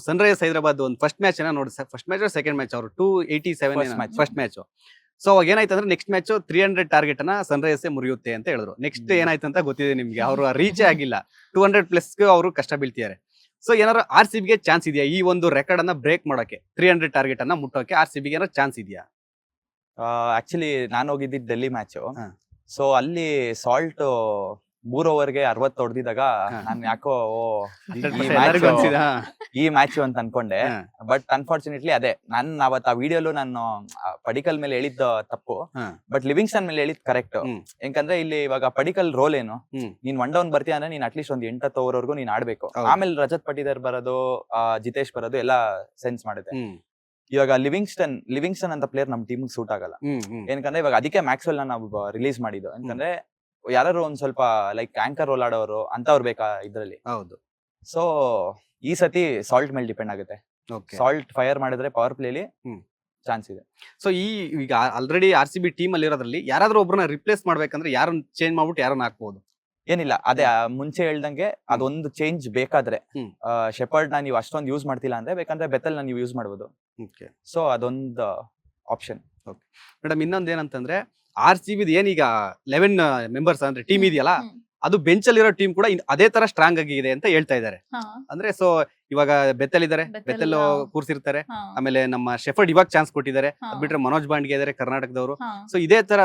Sunrisers Hyderabad ಒಂದು first match ನೋಡಿ, first match second match ಅವರು 287 ಫಸ್ಟ್ ಮ್ಯಾಚ್. ಸೊ ಅವಾಗ ಏನಾಯ್ತು ಅಂದ್ರೆ ನೆಕ್ಸ್ಟ್ ಮ್ಯಾಚ್ 300 ಟಾರ್ಗೆಟ್ ಅನ್ನ ಸನ್ರೈಸರ್ಸ್ ಮುರಿಯುತ್ತೆ ಅಂತ ಹೇಳಿದ್ರು. ನೆಕ್ಸ್ಟ್ ಏನಾಯ್ತು ಅಂತ ಗೊತ್ತಿದೆ ನಿಮ್ಗೆ, ಅವರು ರೀಚೇ ಆಗಿಲ್ಲ, 200+ ಅವರು ಕಷ್ಟ ಬೀಳ್ತಿದ್ದಾರೆ. ಸೊ ಏನಾದ್ರು RCB ಗೆ ಚಾನ್ಸ್ ಇದೆಯಾ ಈ ಒಂದು ರೆಕಾರ್ಡ್ ಅನ್ನ ಬ್ರೇಕ್ ಮಾಡೋಕೆ, 300 ಟಾರ್ಗೆಟ್ ಅನ್ನ ಮುಟ್ಟೋಕೆ RCB ಗೆ ಏನಾದ್ರು ಚಾನ್ಸ್ ಇದೆಯಾ? ಆಕ್ಚುಲಿ ನಾನು ಹೋಗಿದ್ದಿದ್ದು ಡೆಲ್ಲಿ ಮ್ಯಾಚ್. ಸೊ ಅಲ್ಲಿ ಸಾಲ್ಟ್ 3 ಓವರ್ಗೆ 60 ಹೊಡೆದಿದಾಗ ನಾನು ಯಾಕೋ ಈ ಮ್ಯಾಚ್ ಅಂತ ಅನ್ಕೊಂಡೆ. ಬಟ್ ಅನ್ಫಾರ್ಚುನೇಟ್ಲಿ ಅದೇ ನಾನು ಅವತ್ತು ಆ ವಿಡಿಯೋಲು ನಾನು ಪಡಿಕಲ್ ಮೇಲೆ ಹೇಳಿದ್ದ ತಪ್ಪು, ಬಟ್ ಲಿವಿಂಗ್ಸ್ಟನ್ ಮೇಲೆ ಹೇಳಿದ್ ಕರೆಕ್ಟ್. ಯಾಕಂದ್ರೆ ಇಲ್ಲಿ ಇವಾಗ ಪಡಿಕಲ್ ರೋಲ್ ಏನು, ನೀನ್ 1 ಡೌನ್ ಬರ್ತೀಯ ಅಂದ್ರೆ ನೀನ್ ಅಟ್ಲೀಸ್ಟ್ ಒಂದು 8-10 ಓವರ್ವರೆಗೂ ನೀನ್ ಆಡ್ಬೇಕು. ಆಮೇಲೆ ರಜತ್ ಪಟಿದಾರ್ ಬರೋದು, ಜಿತೇಶ್ ಬರೋದು ಎಲ್ಲ ಸೆನ್ಸ್ ಮಾಡುತ್ತೆ. ಇವಾಗ ಲಿವಿಂಗ್ಸ್ಟನ್ ಅಂತ ಪ್ಲೇಯರ್ ನಮ್ ಟೀಮ್ ಸೂಟ್ ಆಗಲ್ಲ. ಏನಕಂದ್ರೆ ಇವಾಗ ಅದಕ್ಕೆ ಮ್ಯಾಕ್ಸ್ವೆಲ್ ನಾವು ರಿಲೀಸ್ ಮಾಡಿದ್ದು. ಯಾಕಂದ್ರೆ ಯಾರು ಒಂದ್ ಸ್ವಲ್ಪ ಲೈಕ್ ಆಂಕರ್ ರೋಲ್ ಆಡೋರು ಅಂತವ್ರು ಬೇಕಾ ಇದ್ರಲ್ಲಿ. ಹೌದು. ಸೊ ಈ ಸತಿ ಸಾಲ್ಟ್ ಮೇಲೆ ಡಿಪೆಂಡ್ ಆಗುತ್ತೆ. ಸಾಲ್ಟ್ ಫೈರ್ ಮಾಡಿದ್ರೆ ಪವರ್ ಪ್ಲೇಲಿ ಚಾನ್ಸ್ ಇದೆ. ಸೊ ಈಗ ಆಲ್ರೆಡಿ RCB ಟೀಮ್ ಅಲ್ಲಿ ಇರೋದ್ರಲ್ಲಿ ಯಾರಾದ್ರೂ ಒಬ್ಬರನ್ನ ರಿಪ್ಲೇಸ್ ಮಾಡ್ಬೇಕಂದ್ರೆ ಯಾರನ್ನ ಚೇಂಜ್ ಮಾಡ್ಬಿಟ್ಟು ಯಾರನ್ನ ಹಾಕ್ಬಹುದು? ಏನಿಲ್ಲ, ಅದೇ ಮುಂಚೆ ಹೇಳ್ದಂಗೆ ಅದೊಂದು ಚೇಂಜ್ ಬೇಕಾದ್ರೆ ಶೆಪರ್ಡ್ ನ ನೀವು ಅಷ್ಟೊಂದು ಯೂಸ್ ಮಾಡ್ತಿಲ್ಲ ಅಂದ್ರೆ ಬೇಕಂದ್ರೆ ಬೆತಲ್ ನ ನೀವು ಯೂಸ್ ಮಾಡಬಹುದು. ಸೊ ಅದೊಂದು ಆಪ್ಷನ್. ಮೇಡಮ್ ಇನ್ನೊಂದ್ ಏನಂತಂದ್ರೆ RCB ಏನೀಗ 11 ಮೆಂಬರ್ಸ್ ಅಂದ್ರೆ ಟೀಮ್ ಇದೆಯಲ್ಲ, ಅದು ಬೆಂಚ್ ಅಲ್ಲಿರೋ ಟೀಮ್ ಕೂಡ ಅದೇ ತರ ಸ್ಟ್ರಾಂಗ್ ಆಗಿದೆ ಅಂತ ಹೇಳ್ತಾ ಇದ್ದಾರೆ. ಅಂದ್ರೆ ಸೊ ಇವಾಗ ಬೆತ್ತಲ್ ಇದಾರೆ, ಬೆತ್ತಲ್ ಕೂರ್ಸಿರ್ತಾರೆ. ಆಮೇಲೆ ನಮ್ಮ ಶೆಫರ್ಡ್ ಇವಾಗ ಚಾನ್ಸ್ ಕೊಟ್ಟಿದ್ದಾರೆ. ಅದ್ ಬಿಟ್ರೆ ಮನೋಜ್ ಬಾಂಡ್ಗೆ ಇದಾರೆ ಕರ್ನಾಟಕದವರು. ಸೊ ಇದೇ ತರ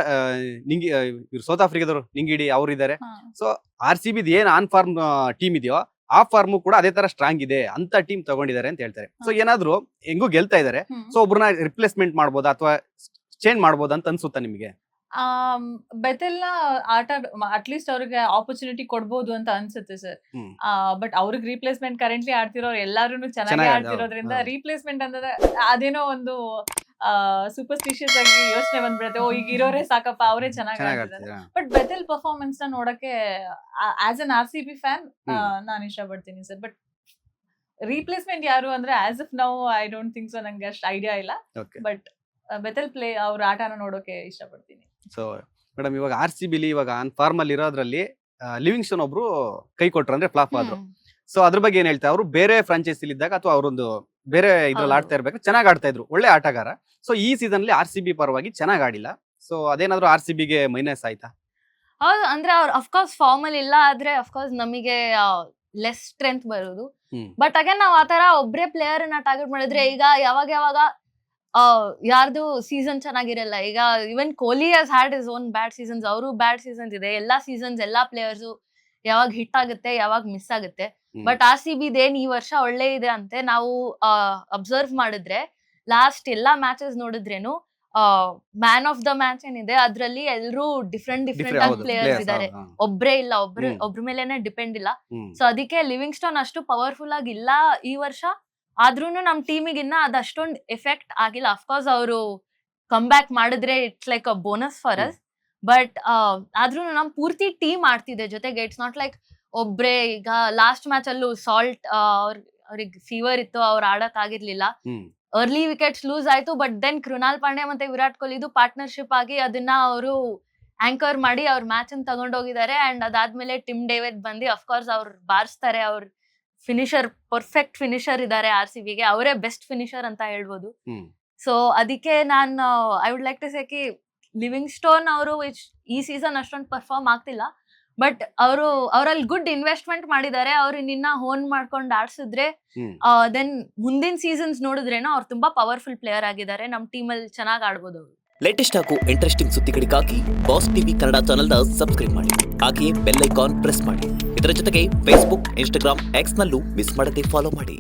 ಇವ್ರು ಸೌತ್ ಆಫ್ರಿಕಾದವರು ನಿಂಗಿಡಿ ಅವ್ರು ಇದಾರೆ. ಸೊ RCB ಏನ್ ಆನ್ ಫಾರ್ಮ್ ಟೀಮ್ ಇದೆಯೋ ಆ ಫಾರ್ಮ್ ಕೂಡ ಅದೇ ತರ ಸ್ಟ್ರಾಂಗ್ ಇದೆ ಅಂತ ಟೀಮ್ ತಗೊಂಡಿದ್ದಾರೆ ಅಂತ ಹೇಳ್ತಾರೆ. ಸೊ ಏನಾದ್ರು ಹೆಂಗೂ ಗೆಲ್ತಾ ಇದಾರೆ, ಸೊ ಒಬ್ರನ್ನ ರಿಪ್ಲೇಸ್ಮೆಂಟ್ ಮಾಡ್ಬೋದಾ ಅಥವಾ ಚೇಂಜ್ ಮಾಡ್ಬೋದಾ ಅಂತ ಅನ್ಸುತ್ತಾ ನಿಮ್ಗೆ? ಬೆತೆಲ್ನ ಆಟ ಅಟ್ಲೀಸ್ಟ್ ಅವ್ರಿಗೆ ಆಪರ್ಚುನಿಟಿ ಕೊಡ್ಬೋದು ಅಂತ ಅನ್ಸುತ್ತೆ ಸರ್. ಬಟ್ ಅವ್ರಿಗೆ ರೀಪ್ಲೇಸ್ಮೆಂಟ್ ಕರೆಂಟ್ಲಿ ಆಡ್ತಿರೋರು ಎಲ್ಲಾರು ಚೆನ್ನಾಗಿ ಆಡ್ತಿರೋದ್ರಿಂದ ರೀಪ್ಲೇಸ್ಮೆಂಟ್ ಅಂದ್ರೆ ಅದೇನೋ ಒಂದು ಸೂಪರ್ಸ್ಟಿಷಿಯಸ್ ಆಗಿ ಯೋಚನೆ ಬಂದ್ಬಿಡುತ್ತೆ, ಓ ಈಗ ಇರೋರೇ ಸಾಕಪ್ಪ ಅವರೇ ಚೆನ್ನಾಗಿ ಆಡ್ತಿದ್ದಾರೆ. ಬಟ್ ಬೆತೆಲ್ ಪರ್ಫಾರ್ಮೆನ್ಸ್ ನ ನೋಡಕ್ಕೆ ಆಸ್ ಅನ್ RCB ಫ್ಯಾನ್ ನಾನು ಇಷ್ಟಪಡ್ತೀನಿ ಸರ್. ಬಟ್ ರೀಪ್ಲೇಸ್ಮೆಂಟ್ ಯಾರು ಅಂದ್ರೆ as if now I don't think so, ನಂಗೆ ಅಷ್ಟು ಐಡಿಯಾ ಇಲ್ಲ. ಬಟ್ ಬೆತೆಲ್ ಪ್ಲೇ ಅವ್ರ ಆಟನ ನೋಡೋಕೆ ಇಷ್ಟಪಡ್ತೀನಿ. ಸೊ ಮೇಡಮ್ ಇವಾಗ RCB ಇವಾಗ ಆನ್ ಫಾರ್ಮ್ ಅಲ್ಲಿ ಇರೋದ್ರಲ್ಲಿ ಲಿವಿಂಗ್ಸ್ಟನ್ ಒಬ್ರು ಕೈ ಕೊಟ್ರು ಅಂದ್ರೆ ಫ್ಲಾಪ್ ಆದ್ರು. ಸೊ ಅದ್ರ ಬಗ್ಗೆ ಏನ್ ಹೇಳ್ತಾರೆ, ಅವರು ಬೇರೆ ಫ್ರಾಂಚೈಸಿ ಇದ್ದಾಗ ಅಥವಾ ಅವರೊಂದು ಬೇರೆ ಇದ್ರಲ್ಲಿ ಆಡ್ತಾ ಇರ್ಬೇಕು, ಚೆನ್ನಾಗಿ ಆಡ್ತಾ ಇದ್ರು, ಒಳ್ಳೆ ಆಟಗಾರ. ಸೊ ಈ ಸೀಸನ್ ಅಲ್ಲಿ RCB ಪರವಾಗಿ ಚೆನ್ನಾಗಿ ಆಡಿಲ್ಲ. ಸೊ ಅದೇನಾದ್ರು RCB ಗೆ ಮೈನಸ್ ಆಯ್ತಾ? ಹೌದು, ಅಂದ್ರೆ ಅವ್ರು ಅಫ್ಕೋರ್ಸ್ ಫಾರ್ಮ್ ಅಲ್ಲಿ ಇಲ್ಲ, ಆದ್ರೆ ಅಫ್ಕೋರ್ಸ್ ನಮಗೆ ಲೆಸ್ ಸ್ಟ್ರೆಂತ್ ಬರೋದು. ಬಟ್ ಅಗೇನ್ ನಾವ್ ಆತರ ಒಬ್ರೇ ಪ್ಲೇಯರ್ ನ ಟಾರ್ಗೆಟ್ ಮಾಡಿದ್ರೆ ಈಗ ಯಾವಾಗ ಯಾರ್ದು ಸೀಸನ್ ಚೆನ್ನಾಗಿರಲ್ಲ. ಈಗ even Kohli has had his own bad seasons, ಅವರು ಬ್ಯಾಡ್ ಸೀಸನ್ಸ್ ಇದೆ. ಎಲ್ಲಾ ಸೀಸನ್ಸ್ ಎಲ್ಲಾ ಪ್ಲೇಯರ್ಸ್ ಯಾವಾಗ ಹಿಟ್ ಆಗುತ್ತೆ ಯಾವಾಗ ಮಿಸ್ ಆಗುತ್ತೆ. ಬಟ್ RCB ಏನ್ ಈ ವರ್ಷ ಒಳ್ಳೆ ಇದೆ ಅಂತೆ ನಾವು ಅಬ್ಸರ್ವ್ ಮಾಡಿದ್ರೆ ಲಾಸ್ಟ್ ಎಲ್ಲಾ ಮ್ಯಾಚಸ್ ನೋಡಿದ್ರೇನು ಮ್ಯಾನ್ ಆಫ್ ದ ಮ್ಯಾಚ್ ಏನಿದೆ ಅದ್ರಲ್ಲಿ ಎಲ್ರು ಡಿಫ್ರೆಂಟ್ ಆಗಿ ಪ್ಲೇಯರ್ಸ್ ಇದಾರೆ, ಒಬ್ರೇ ಇಲ್ಲ, ಒಬ್ರ ಮೇಲೆನೆ ಡಿಪೆಂಡ್ ಇಲ್ಲ. ಸೊ ಅದಕ್ಕೆ ಲಿವಿಂಗ್ಸ್ಟನ್ ಅಷ್ಟು ಪವರ್ಫುಲ್ ಆಗಿಲ್ಲ ಈ ವರ್ಷ. ಆದ್ರೂನು ನಮ್ ಟೀಮಿಗೆ ಇನ್ನ ಅದಷ್ಟೊಂದು ಎಫೆಕ್ಟ್ ಆಗಿಲ್ಲ. ಅಫ್ಕೋರ್ಸ್ ಅವರು ಕಮ್ ಬ್ಯಾಕ್ ಮಾಡಿದ್ರೆ it's like a bonus for us. But ಆದ್ರೂ ನಮ್ ಪೂರ್ತಿ ಟೀಮ್ ಆಡ್ತಿದೆ ಜೊತೆಗೆ. ಇಟ್ಸ್ ನಾಟ್ ಲೈಕ್ ಒಬ್ರೇ. ಈಗ ಲಾಸ್ಟ್ ಮ್ಯಾಚ್ ಅಲ್ಲೂ ಸಾಲ್ಟ್ ಅವ್ರಿಗೆ ಫೀವರ್ ಇತ್ತು, ಅವ್ರು ಆಡಕ್ ಆಗಿರ್ಲಿಲ್ಲ. ಅರ್ಲಿ ವಿಕೆಟ್ಸ್ ಲೂಸ್ ಆಯ್ತು. ಬಟ್ ದೆನ್ ಕೃಣಾಲ್ ಪಾಂಡ್ಯ ಮತ್ತೆ ವಿರಾಟ್ ಕೊಹ್ಲಿದು ಪಾರ್ಟ್ನರ್ಶಿಪ್ ಆಗಿ ಅದನ್ನ ಅವರು ಆಂಕರ್ ಮಾಡಿ ಅವ್ರ ಮ್ಯಾಚ್ ಅನ್ನು ತಗೊಂಡೋಗಿದ್ದಾರೆ. ಅಂಡ್ ಅದಾದ್ಮೇಲೆ ಟಿಮ್ ಡೇವಿಡ್ ಬಂದು ಅಫ್ಕೋರ್ಸ್ ಅವ್ರು ಬಾರಿಸ್ತಾರೆ. ಅವ್ರ ಫಿನಿಶರ್, ಪರ್ಫೆಕ್ಟ್ ಫಿನಿಶರ್ ಇದಾರೆ RCB ಗೆ, ಅವರೇ ಬೆಸ್ಟ್ ಫಿನಿಶರ್ ಅಂತ ಹೇಳ್ಬೋದು. ಸೊ ಅದಕ್ಕೆ ನಾನು I would like to say ಕಿ ಲಿವಿಂಗ್ಸ್ಟೋನ್ ಅವರು ಈ ಸೀಸನ್ ಅಷ್ಟೊಂದು ಪರ್ಫಾರ್ಮ್ ಆಗ್ತಿಲ್ಲ. ಬಟ್ ಅವರಲ್ಲಿ ಗುಡ್ ಇನ್ವೆಸ್ಟ್ಮೆಂಟ್ ಮಾಡಿದ್ದಾರೆ. ಅವ್ರು ನಿನ್ನ ಹೋನ್ ಮಾಡ್ಕೊಂಡು ಆಡ್ಸಿದ್ರೆ ದೆನ್ ಮುಂದಿನ ಸೀಸನ್ಸ್ ನೋಡಿದ್ರೇನೋ ಅವ್ರು ತುಂಬಾ ಪವರ್ಫುಲ್ ಪ್ಲೇಯರ್ ಆಗಿದ್ದಾರೆ. ನಮ್ ಟೀಮ್ ಅಲ್ಲಿ ಚೆನ್ನಾಗಿ ಆಡ್ಬೋದು ಅವರು. ಲೇಟೆಸ್ಟ್ ಹಾಗೂ ಇಂಟ್ರೆಸ್ಟಿಂಗ್ ಸುದ್ದಿಗಳಿಗಾಗಿ ಬಾಸ್ ಟಿವಿ ಕನ್ನಡ ಚಾನೆಲ್ನ ಸಬ್ಸ್ಕ್ರೈಬ್ ಮಾಡಿ, ಹಾಗೆಯೇ ಬೆಲ್ ಐಕಾನ್ ಪ್ರೆಸ್ ಮಾಡಿ. ಇದರ ಜೊತೆಗೆ ಫೇಸ್ಬುಕ್, ಇನ್ಸ್ಟಾಗ್ರಾಮ್, ಎಕ್ಸ್ ನಲ್ಲೂ ಮಿಸ್ ಮಾಡದೆ ಫಾಲೋ ಮಾಡಿ.